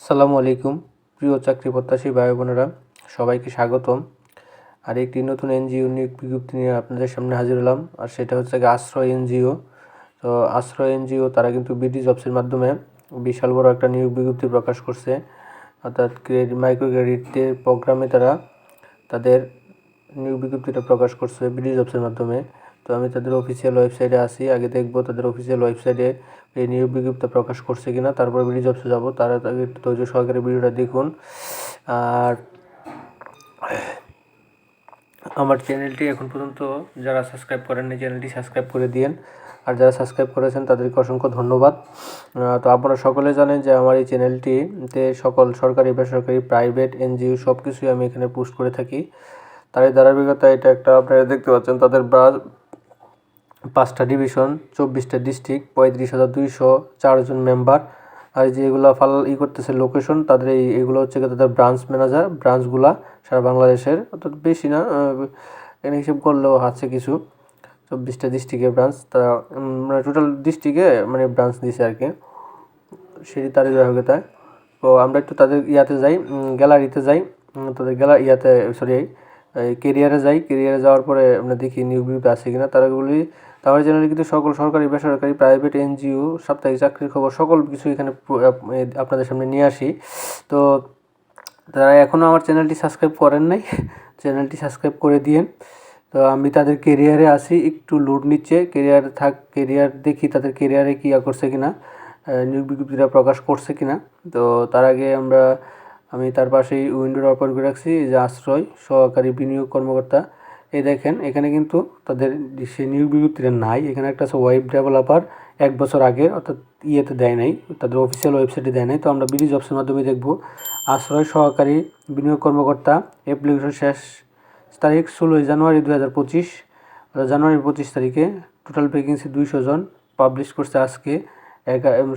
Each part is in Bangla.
আসসালামু আলাইকুম প্রিয় চাকরি প্রত্যাশী ভাই বোনেরা, সবাইকে স্বাগতম। আর একটি নতুন এনজিও নিয়োগ বিজ্ঞপ্তি নিয়ে আপনাদের সামনে হাজির হলাম। আর সেটা হচ্ছে আশ্রয় এনজিও। তো আশ্রয় এনজিও তারা কিন্তু বিডি জবসের মাধ্যমে বিশাল বড় একটা নিয়োগ বিজ্ঞপ্তি প্রকাশ করছে। অর্থাৎ মাইক্রো ক্রেডিটের প্রোগ্রামে তারা তাদের নিয়োগ বিজ্ঞপ্তিটা প্রকাশ করছে বিডি জবসের মাধ্যমে। তো আমি তাদের অফিসিয়াল ওয়েবসাইটে আসি, আগে দেখব তাদের অফিসিয়াল ওয়েবসাইটে এই নিয়োগ বিজ্ঞপ্তি প্রকাশ করছে কিনা, তারপর বিডি জবসে যাব। তারা তাকে ধৈর্য সহকারে ভিডিওটা দেখুন। আর আমার চ্যানেলটি এখন পর্যন্ত যারা সাবস্ক্রাইব করেননি, চ্যানেলটি সাবস্ক্রাইব করে দিন। আর যারা সাবস্ক্রাইব করেছেন তাদেরকে অসংখ্য ধন্যবাদ। তো আপনারা সকলে জানেন যে আমার এই চ্যানেলটিতে সকল সরকারি, বেসরকারি, প্রাইভেট, এনজিও সব কিছুই আমি এখানে পোস্ট করে থাকি। তার এই ধারাবাহিকতায় এটা একটা আপনারা দেখতে পাচ্ছেন, তাদের 5টা ডিভিশন, 24টা ডিস্ট্রিক্ট, 35,204 জন মেম্বার। আর যে এগুলো করতেছে লোকেশন, তাদের এগুলো হচ্ছে তাদের ব্রাঞ্চ ম্যানেজার, ব্রাঞ্চগুলা সারা বাংলাদেশের, অর্থাৎ বেশি না, এখানে হিসেব করলেও আছে কিছু 24টা ডিস্ট্রিক্টের ব্রাঞ্চ। তারা মানে টোটাল ডিস্ট্রিক্টে মানে ব্রাঞ্চ দিয়েছে আর কি, সেটি তারই ধারাবাহিকতায়। তো আমরা একটু তাদের ইয়াতে যাই, গ্যালারিতে যাই, তাদের কেরিয়ারে যাই। কেরিয়ারে যাওয়ার পরে আমরা দেখি নিয়োগ বিজ্ঞপ্তি আছে কিনা। তারাগুলি আমার চ্যানেলে কিন্তু সকল সরকারি, বেসরকারি, প্রাইভেট, এনজিও, সাপ্তাহিক চাকরির খবর সকল কিছু এখানে আপনাদের সামনে নিয়ে আসি। তো তারা এখনও আমার চ্যানেলটি সাবস্ক্রাইব করেন নাই, চ্যানেলটি সাবস্ক্রাইব করে দিয়েন। তো আমি তাদের কেরিয়ারে আসি, একটু লোড নিচ্ছে, কেরিয়ার দেখি তাদের কেরিয়ারে কী করছে কিনা, নিয়োগ বিজ্ঞপ্তিটা প্রকাশ করছে কিনা। তো তার আগে আমি তার পাশেই উইন্ডোর ওপেন করে রাখছি, যে আশ্রয় সহকারী বিনিয়োগ কর্মকর্তা। এই দেখেন এখানে কিন্তু তাদের সে নিয়োগ বিজ্ঞপ্তিটা নাই। এখানে একটা আছে ওয়েব ডেভেলপার, 1 বছর আগে, অর্থাৎ ইয়েতে দেয় নাই, তাদের অফিসিয়াল ওয়েবসাইটে দেয় নাই। তো আমরা বিডি জবসের মাধ্যমে দেখব। আশ্রয় সহকারী বিনিয়োগ কর্মকর্তা, অ্যাপ্লিকেশন শেষ তারিখ 16 জানুয়ারি 2025, জানুয়ারির 25 তারিখে। টোটাল ভ্যাকেন্সি 200 জন, পাবলিশ করছে আজকে।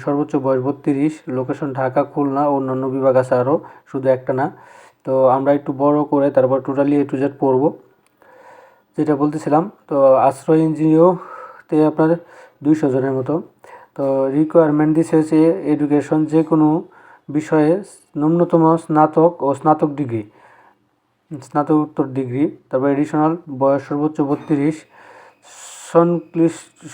সর্বোচ্চ বয়স 32, লোকেশন ঢাকা, খুলনা, অন্যান্য বিভাগ আছে আরও, শুধু একটা না। তো আমরা একটু বড় করে তারপর টোটালি A to Z পড়ব, যেটা বলতেছিলাম। তো আশ্রয় এনজিওতে আপনার 200 জনের মতো। তো রিকোয়ারমেন্ট দিচ্ছে হচ্ছে এডুকেশন, যে কোনো বিষয়ে ন্যূনতম স্নাতক ও স্নাতকোত্তর ডিগ্রি। তারপর এডিশনাল বয়স সর্বোচ্চ 32,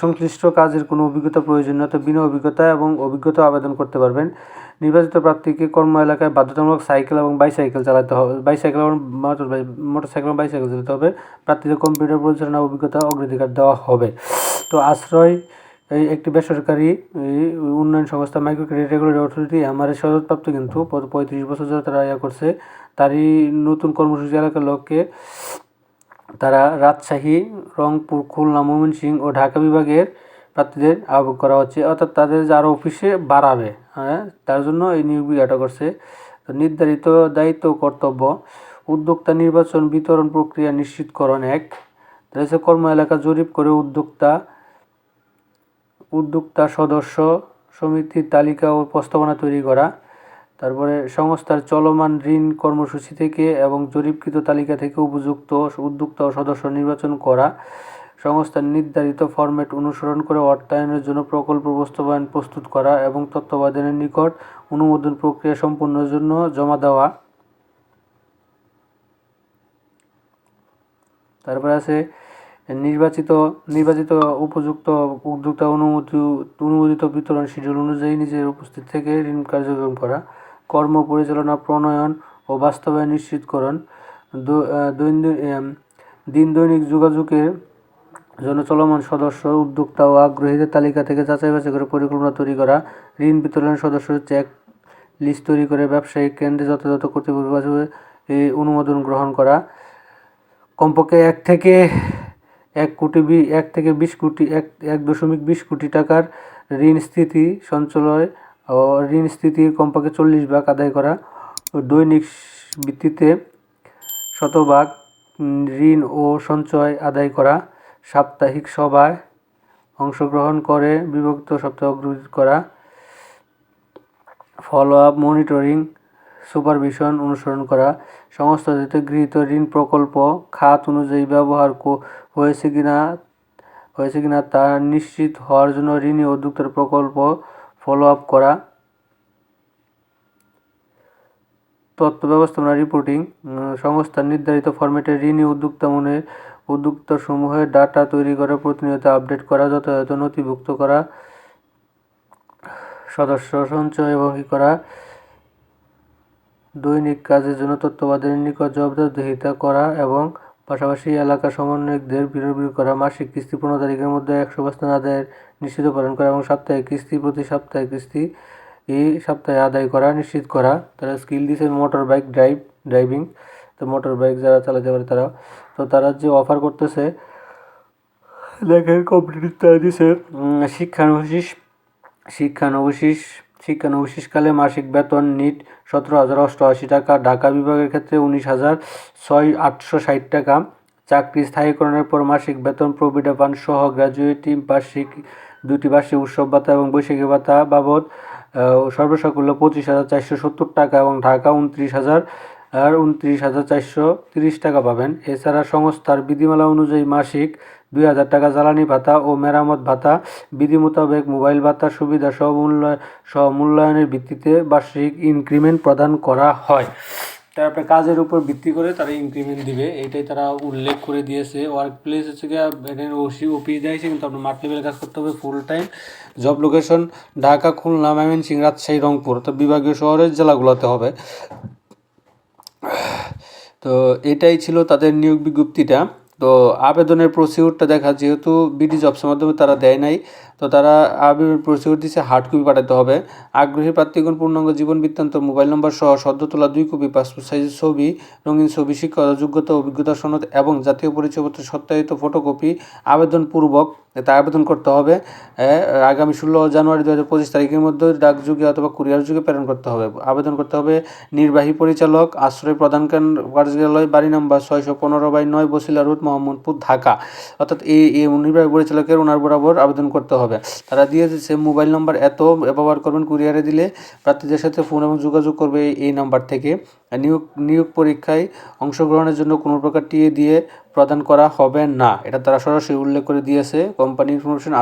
সংশ্লিষ্ট কাজের কোনো অভিজ্ঞতা প্রয়োজনীয়, তো বিনা অভিজ্ঞতা এবং অভিজ্ঞতা আবেদন করতে পারবেন। নির্বাচিত প্রার্থীকে কর্ম এলাকায় বাধ্যতামূলক সাইকেল এবং বাইসাইকেল চালাতে হবে, বাইসাইকেল এবং মোটরসাইকেল এবং বাইসাইকেল চালাতে হবে। প্রার্থীদের কম্পিউটার পরিচালনা অভিজ্ঞতা অগ্রাধিকার দেওয়া হবে। তো আশ্রয় একটি বেসরকারি উন্নয়ন সংস্থা, মাইক্রো ক্রেডিট রেগুলেটরি অথরিটি, আমার সদরপ্রাপ্ত, কিন্তু 35 বছর ধরে তারা করছে। তারই নতুন কর্মসূচি এলাকার লোককে তারা রাজশাহী, রংপুর, খুলনা, ময়মনসিংহ ও ঢাকা বিভাগের প্রার্থীদের আহ্বান করা হচ্ছে, অর্থাৎ তাদের আরও অফিসে বাড়াবে। তার জন্য এই নিয়োগ বিজ্ঞপ্তিটা করছে। তো নির্ধারিত দায়িত্ব ও কর্তব্য: উদ্যোক্তা নির্বাচন, বিতরণ প্রক্রিয়া নিশ্চিতকরণ। রয়েছে কর্ম এলাকা জরিপ করে উদ্যোক্তা সদস্য সমিতির তালিকা ও প্রস্তাবনা তৈরি করা। তারপরে সংস্থার চলমান ঋণ কর্মসূচি থেকে এবং জরিপকৃত তালিকা থেকে উপযুক্ত উদ্যোক্তা ও সদস্য নির্বাচন করা। সংস্থার নির্ধারিত ফরম্যাট অনুসরণ করে অর্থায়নের জন্য প্রকল্প বাস্তবায়ন প্রস্তুত করা এবং তত্ত্বাবধানের নিকট অনুমোদন প্রক্রিয়া সম্পন্নের জন্য জমা দেওয়া। তারপরে আছে নির্বাচিত উপযুক্ত উদ্যোক্তা অনুমোদিত বিতরণ শিডিউল অনুযায়ী নিজের উপস্থিত থেকে ঋণ কার্যক্রম করা। কর্ম পরিচালনা, প্রণয়ন ও বাস্তবায়ন নিশ্চিতকরণ। দৈনিক যোগাযোগের জন্য চলমান সদস্য, উদ্যোক্তা ও আগ্রহীদের তালিকা থেকে যাচাই বাছাই করে পরিকল্পনা তৈরি করা। ঋণ বিতরণের সদস্য চেক লিস্ট তৈরি করে ব্যবসায়িক কেন্দ্রে যথাযথ কর্তৃপক্ষের অনুমোদন গ্রহণ করা। কমপক্ষে 1.20 কোটি টাকার ঋণ স্থিতি সঞ্চয় ও ঋণ স্থিতির কমপক্ষে 40% আদায় করা। দৈনিক ভিত্তিতে শতভাগ ঋণ ও সঞ্চয় আদায় করা। সাপ্তাহিক সভায় অংশগ্রহণ করে বিভক্ত সপ্তাহে অগ্রগতি করা। ফলো আপ, মনিটরিং, সুপারভিশন অনুসরণ করা। সংস্থাটিতে গৃহীত ঋণ প্রকল্প খাত অনুযায়ী ব্যবহার হয়েছে কিনা তা নিশ্চিত হওয়ার জন্য ঋণী উদ্যোক্তার প্রকল্প ফলো আপ করা। তথ্য ব্যবস্থাপনা রিপোর্টিং, সংস্থার নির্ধারিত ফরম্যাটে রিনিউ উদ্যোক্তাসমূহের ডাটা তৈরি করা, প্রতিনিয়ত আপডেট করা, যথাযথ নথিভুক্ত করা, সদস্য সঞ্চয় এবং করা, দৈনিক কাজের জন্য তত্ত্বাবধানের নিকট জবাবদিহিতা করা এবং পাশাপাশি এলাকা সমন্বয়কদের বিরোধী করা, মাসিক কিস্তি 15 তারিখের মধ্যে 100% আদায়ের নিশ্চিত পালন করা এবং সাপ্তাহিক কিস্তি প্রতি সাপ্তাহিক কিস্তি এই সপ্তাহে আদায় করা নিশ্চিত করা। তারা স্কিল দিয়েছে মোটর বাইক ড্রাইভিং, তো মোটর বাইক যারা চালাতে পারে তারা, তো তারা যে অফার করতেছে দেখেন কম্পিটিটিভ তারা দিছে শিক্ষানবিশকালে মাসিক বেতন নিট 17,088 টাকা, ঢাকা বিভাগের ক্ষেত্রে 19,860 টাকা, চাকরি স্থায়ীকরণের পর মাসিক বেতন, প্রভিডেন্ট ফান্ড সহ গ্র্যাজুয়েটি দুটি বার্ষিক উৎসব ভাতা এবং বৈশাখী ভাতা বাবদ সর্বসাকুল্য 25,470 টাকা এবং ঢাকা 29,430 টাকা পাবেন। এছাড়া সংস্থার বিধিমালা অনুযায়ী মাসিক 2,000 টাকা জ্বালানি ভাতা ও মেরামত ভাতা, বিধি মোতাবেক মোবাইল ভাতার সুবিধা সহ মূল্যায়নের ভিত্তিতে বার্ষিক ইনক্রিমেন্ট প্রদান করা হয়। তারপরে কাজের উপর ভিত্তি করে তারা ইনক্রিমেন্ট দিবে, এটাই তারা উল্লেখ করে দিয়েছে। ওয়ার্ক প্লেস হচ্ছে গিয়ে অফিস দিয়েছে, কিন্তু আপনার মাঠ লেভেলে কাজ করতে হবে full time. Job location Dhaka, Khulna, Mymensingh, Rajshahi, Rangpur, তো বিভাগীয় শহরের জেলাগুলোতে হবে। তো এটাই ছিল তাদের নিয়োগ বিজ্ঞপ্তিটা। তো আবেদনের প্রসিডিউরটা দেখা, যেহেতু বিডি জবসের মাধ্যমে তারা দেয় নাই, তো তারা আবেদনের প্রসিডিউর দিচ্ছে হার্ড কপি পাঠাতে হবে। আগ্রহী প্রার্থীগণ পূর্ণাঙ্গ জীবন বৃত্তান্ত, মোবাইল নম্বর সহ সদ্য তোলা 2 কপি পাসপোর্ট সাইজের ছবি, রঙিন ছবি, শিক্ষাগত যোগ্যতা, অভিজ্ঞতা সনদ এবং জাতীয় পরিচয়পত্রের সত্যায়িত ফটোকপি আবেদনপূর্বক তা আবেদন করতে হবে। আগামী 16 জানুয়ারি 2025 তারিখের মধ্যে ডাকযোগে অথবা কুরিয়ার যোগে প্রেরণ করতে হবে। আবেদন করতে হবে নির্বাহী পরিচালক, আশ্রয় প্রদান কার্যালয়, বাড়ি নাম্বার 615/9, বসিলা রোড, মোহাম্মদপুর, ঢাকা। অর্থাৎ এই নির্বাহী পরিচালকের ওনার বরাবর আবেদন করতে হবে। তারা দিয়ে দিচ্ছে মোবাইল নাম্বার এত ব্যবহার করবেন, কুরিয়ারে দিলে প্রার্থীদের সাথে ফোন এবং যোগাযোগ করবে এই নাম্বার থেকে। নিয়োগ পরীক্ষায় অংশগ্রহণের জন্য কোনো প্রকার টিএ দিয়ে প্রদান করা হবে না, এটা তারা সরাসরি উল্লেখ করে দিয়েছে। কোম্পানি ইনফরমেশন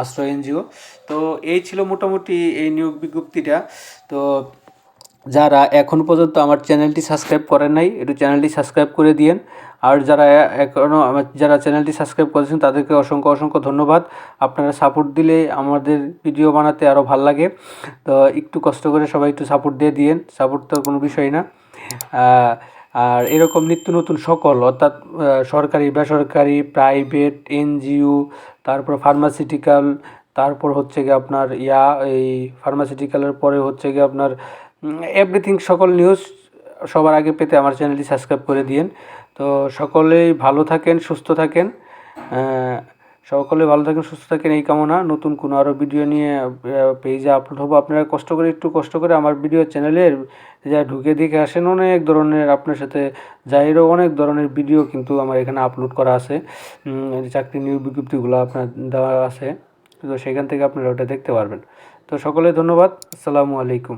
আশ্রয় এনজিও। তো এই ছিল মোটামুটি এই নিয়োগ বিজ্ঞপ্তিটা। তো যারা এখন পর্যন্ত আমার চ্যানেলটি সাবস্ক্রাইব করেন নাই, একটু চ্যানেলটি সাবস্ক্রাইব করে দিয়েন। আর যারা চ্যানেলটি সাবস্ক্রাইব করেছেন তাদেরকে অসংখ্য ধন্যবাদ। আপনারা সাপোর্ট দিলে আমাদের ভিডিও বানাতে আরও ভালো লাগে। তো একটু কষ্ট করে সবাই একটু সাপোর্ট দিয়ে দিয়েন, সাপোর্ট তো কোনো বিষয় না। আর এরকম নিত্য নতুন সকল, অর্থাৎ সরকারি, বেসরকারি, প্রাইভেট, এনজিও, তারপর ফার্মাসিউটিক্যাল, তারপর হচ্ছে গিয়ে আপনার এই ফার্মাসিউটিক্যালের পরে হচ্ছে গিয়ে আপনার এভরিথিং, সকল নিউজ সবার আগে পেতে আমার চ্যানেলটি সাবস্ক্রাইব করে দিন। তো সকলেই ভালো থাকেন, সুস্থ থাকেন, সুস্থ থাকেন এই কামনা। নতুন কোনো আরও ভিডিও নিয়ে পেজে আপলোড হবো। আপনারা একটু কষ্ট করে আমার ভিডিও চ্যানেলের যা ঢুকে দেখে আসেন। অনেক ধরনের আপনার সাথে যাইরও অনেক ধরনের ভিডিও কিন্তু আমার এখানে আপলোড করা আছে, চাকরি নিয়োগ বিজ্ঞপ্তিগুলো আপনার দেওয়া আছে, তো সেখান থেকে আপনারা ওটা দেখতে পারবেন। তো সকলে ধন্যবাদ। আসসালামু আলাইকুম।